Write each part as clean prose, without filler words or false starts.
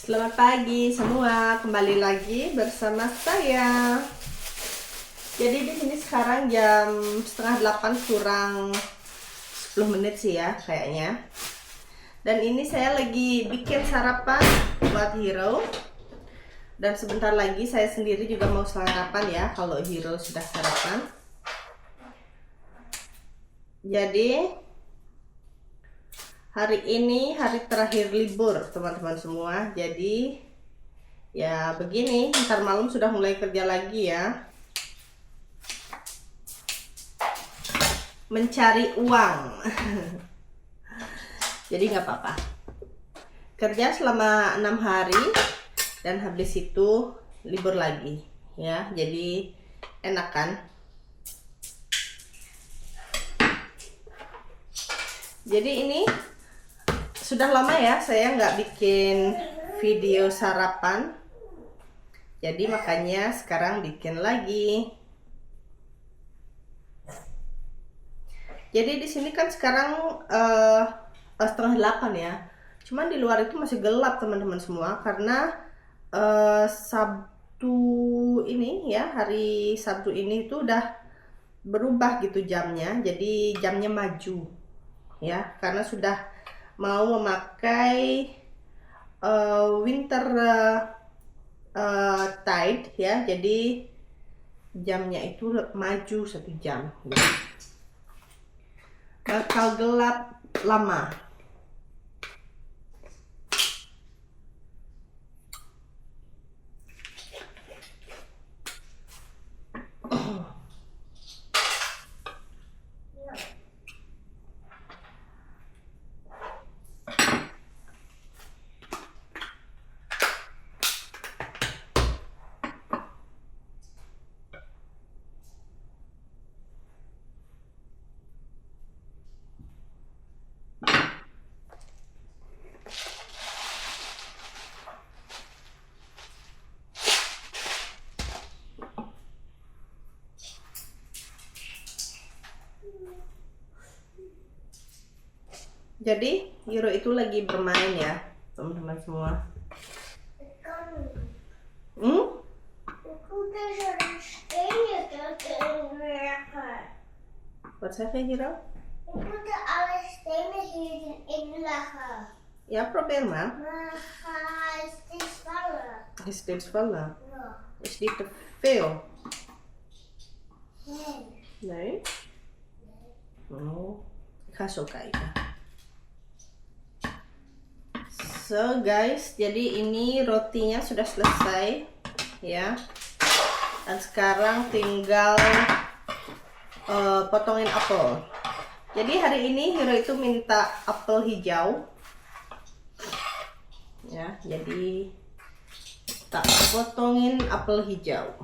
Selamat pagi semua, kembali lagi bersama saya. Jadi di sini sekarang jam setengah 8 kurang 10 menit sih ya kayaknya. Dan ini saya lagi bikin sarapan buat Hero. Dan sebentar lagi saya sendiri juga mau sarapan ya kalau Hero sudah sarapan. Jadi hari ini hari terakhir libur teman-teman semua. Jadi ya begini, ntar malam sudah mulai kerja lagi ya, mencari uang. Jadi nggak apa-apa, kerja selama 6 hari dan habis itu libur lagi ya, jadi enak kan. Jadi ini sudah lama ya saya nggak bikin video sarapan, jadi makanya sekarang bikin lagi. Jadi di sini kan sekarang setengah 8 ya. Cuman di luar itu masih gelap teman-teman semua karena Sabtu ini ya, hari Sabtu ini itu udah berubah gitu jamnya. Jadi jamnya maju ya, karena sudah mau memakai winter tide ya. Jadi jamnya itu maju 1 jam gitu. Bakal gelap lama. Jadi Hero itu lagi bermain ya teman-teman semua. Wat zeg je Hero? Ik moet alle stenen hier inleggen. Ja, probeer maar. Maar ga steeds vallen. Is steeds vallen. Ja. Is die te veel? Nee. Nee? Oh, ik ga zo kijken. So guys, jadi ini rotinya sudah selesai ya. Dan sekarang tinggal potongin apel. Jadi hari ini Hero itu minta apel hijau. Ya, jadi tak potongin apel hijau.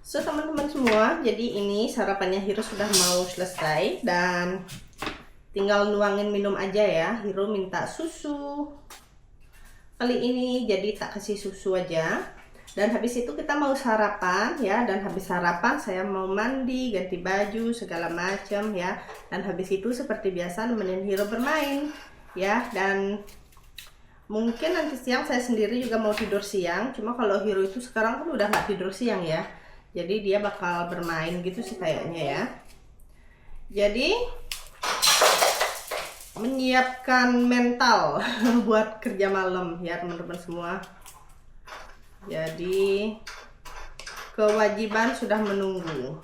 So teman-teman semua, jadi ini sarapannya Hero sudah mau selesai dan tinggal nuangin minum aja ya. Hero minta susu kali ini, jadi tak kasih susu aja. Dan habis itu kita mau sarapan ya, dan habis sarapan saya mau mandi, ganti baju segala macam ya. Dan habis itu seperti biasa nemenin Hero bermain ya. Dan mungkin nanti siang saya sendiri juga mau tidur siang. Cuma kalau Hero itu sekarang kan udah nggak tidur siang ya, jadi dia bakal bermain gitu sih kayaknya ya. Jadi menyiapkan mental buat kerja malam ya teman-teman semua. Jadi kewajiban sudah menunggu.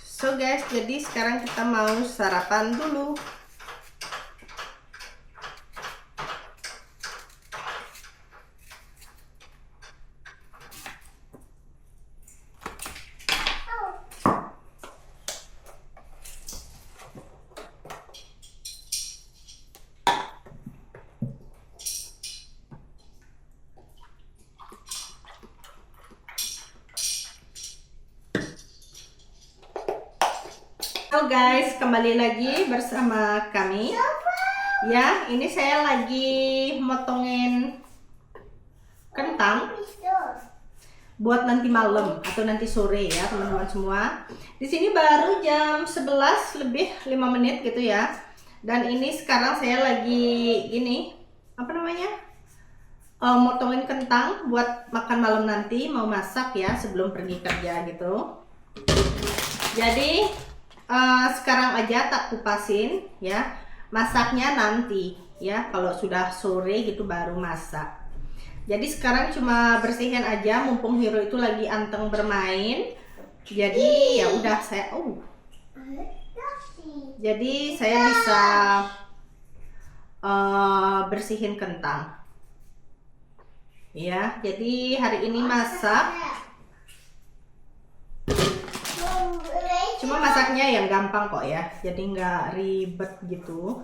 So guys, jadi sekarang kita mau sarapan dulu. Halo guys, kembali lagi bersama kami. Ya, ini saya lagi motongin kentang buat nanti malam atau nanti sore ya teman-teman semua. Di sini baru jam 11 lebih 5 menit gitu ya. Dan ini sekarang saya lagi ini apa namanya? Motongin kentang buat makan malam nanti, mau masak ya sebelum pergi kerja gitu. Jadi sekarang aja tak kupasin ya, masaknya nanti ya, kalau sudah sore gitu baru masak. Jadi sekarang cuma bersihin aja mumpung Hiro itu lagi anteng bermain. Jadi ya udah saya jadi saya bisa bersihin kentang ya. Jadi hari ini masak, cuma masaknya yang gampang kok ya, jadi nggak ribet gitu.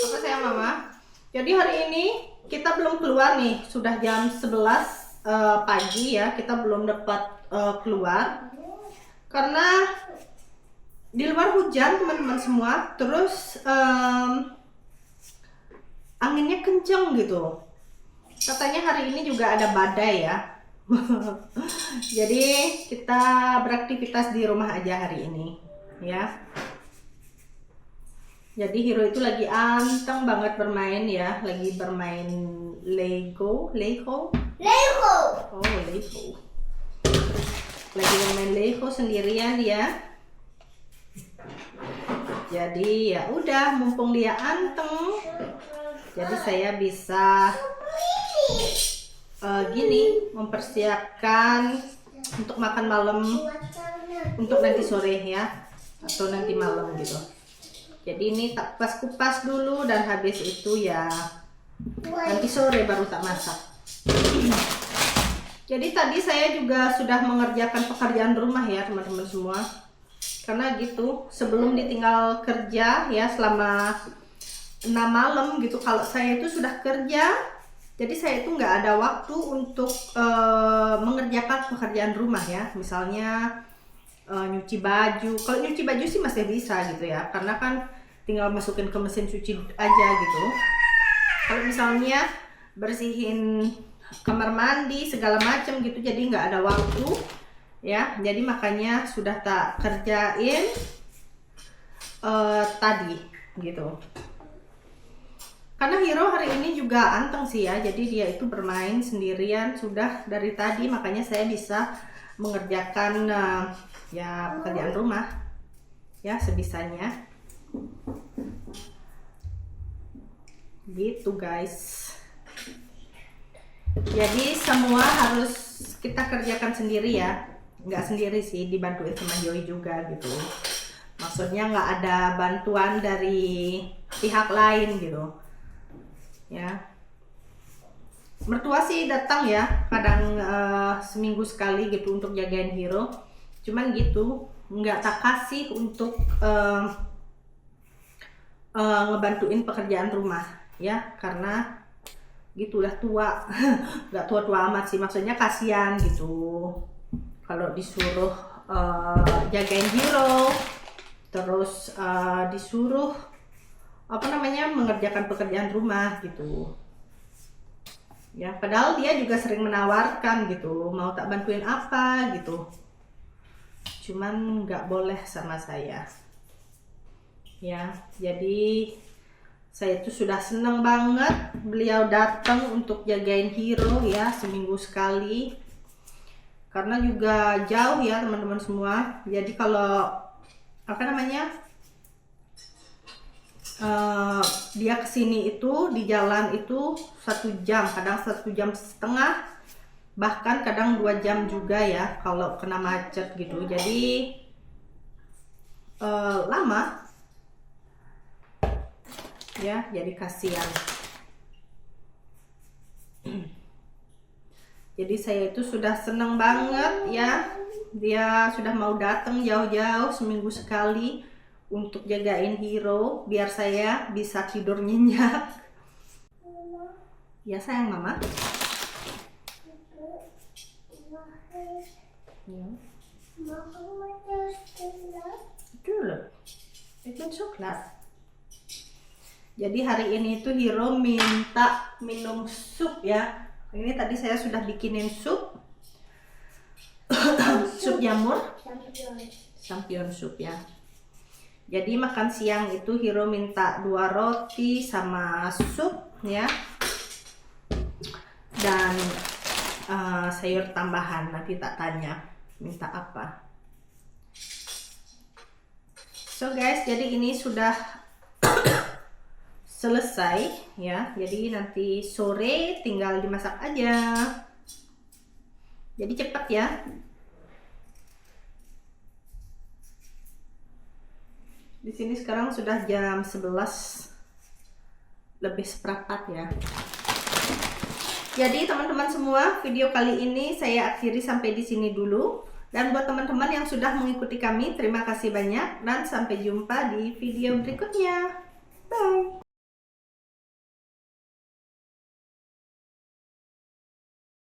Apa saya mama? Jadi hari ini kita belum keluar nih, sudah jam 11 pagi ya, kita belum dapat keluar karena di luar hujan teman-teman semua. Terus anginnya kenceng gitu, katanya hari ini juga ada badai ya. Jadi kita beraktivitas di rumah aja hari ini ya. Jadi Hiro itu lagi anteng banget bermain ya, lagi bermain Lego. Oh, Lego. Lagi bermain Lego sendirian dia. Jadi ya udah, mumpung dia anteng, jadi saya bisa gini mempersiapkan untuk makan malam untuk nanti sore ya, atau nanti malam gitu. Jadi ini tak kupas dulu, dan habis itu ya nanti sore baru tak masak. Jadi tadi saya juga sudah mengerjakan pekerjaan rumah ya teman-teman semua. Karena gitu, sebelum ditinggal kerja ya selama 6 malam gitu, kalau saya itu sudah kerja, jadi saya itu nggak ada waktu untuk mengerjakan pekerjaan rumah ya. Misalnya nyuci baju. Kalau nyuci baju sih masih bisa gitu ya, karena kan tinggal masukin ke mesin cuci aja gitu. Kalau misalnya bersihin kamar mandi segala macam gitu, jadi nggak ada waktu ya. Jadi makanya sudah tak kerjain tadi gitu. Karena Hiro hari ini juga anteng sih ya, jadi dia itu bermain sendirian sudah dari tadi, makanya saya bisa mengerjakan ya pekerjaan rumah ya sebisanya gitu guys. Jadi semua harus kita kerjakan sendiri ya, nggak sendiri sih, dibantuin sama Joy juga gitu. Maksudnya nggak ada bantuan dari pihak lain gitu ya. Mertua sih datang ya kadang seminggu sekali gitu untuk jagain Hiro, cuman gitu nggak tak kasih untuk ngebantuin pekerjaan rumah ya, karena gitulah tua. Nggak tua-tua amat sih, maksudnya kasihan gitu kalau disuruh jagain Hiro, terus disuruh apa namanya mengerjakan pekerjaan rumah gitu ya. Padahal dia juga sering menawarkan gitu, mau tak bantuin apa gitu, cuman nggak boleh sama saya ya. Jadi saya itu sudah senang banget beliau datang untuk jagain Hiro ya seminggu sekali, karena juga jauh ya teman-teman semua. Jadi kalau apa namanya dia kesini itu di jalan itu 1 jam, kadang 1,5 jam bahkan kadang 2 jam juga ya kalau kena macet gitu. Jadi lama ya, jadi kasihan. Jadi saya itu sudah seneng banget ya, dia sudah mau datang jauh-jauh seminggu sekali untuk jagain Hiro biar saya bisa tidur nyenyak. Ya sayang mama. Ya. Dulu itu coklat. Jadi hari ini tuh Hiro minta minum sup ya. Ini tadi saya sudah bikinin sup. Sup jamur. Champion sup ya. Jadi makan siang itu Hiro minta 2 roti sama sup ya. Dan sayur tambahan, nanti tak tanya minta apa. So guys, jadi ini sudah selesai ya. Jadi nanti sore tinggal dimasak aja. Jadi cepat ya. Di sini sekarang sudah jam 11 lebih seperempat ya. Jadi teman-teman semua, video kali ini saya akhiri sampai di sini dulu. Dan buat teman-teman yang sudah mengikuti kami, terima kasih banyak dan sampai jumpa di video berikutnya. Bye.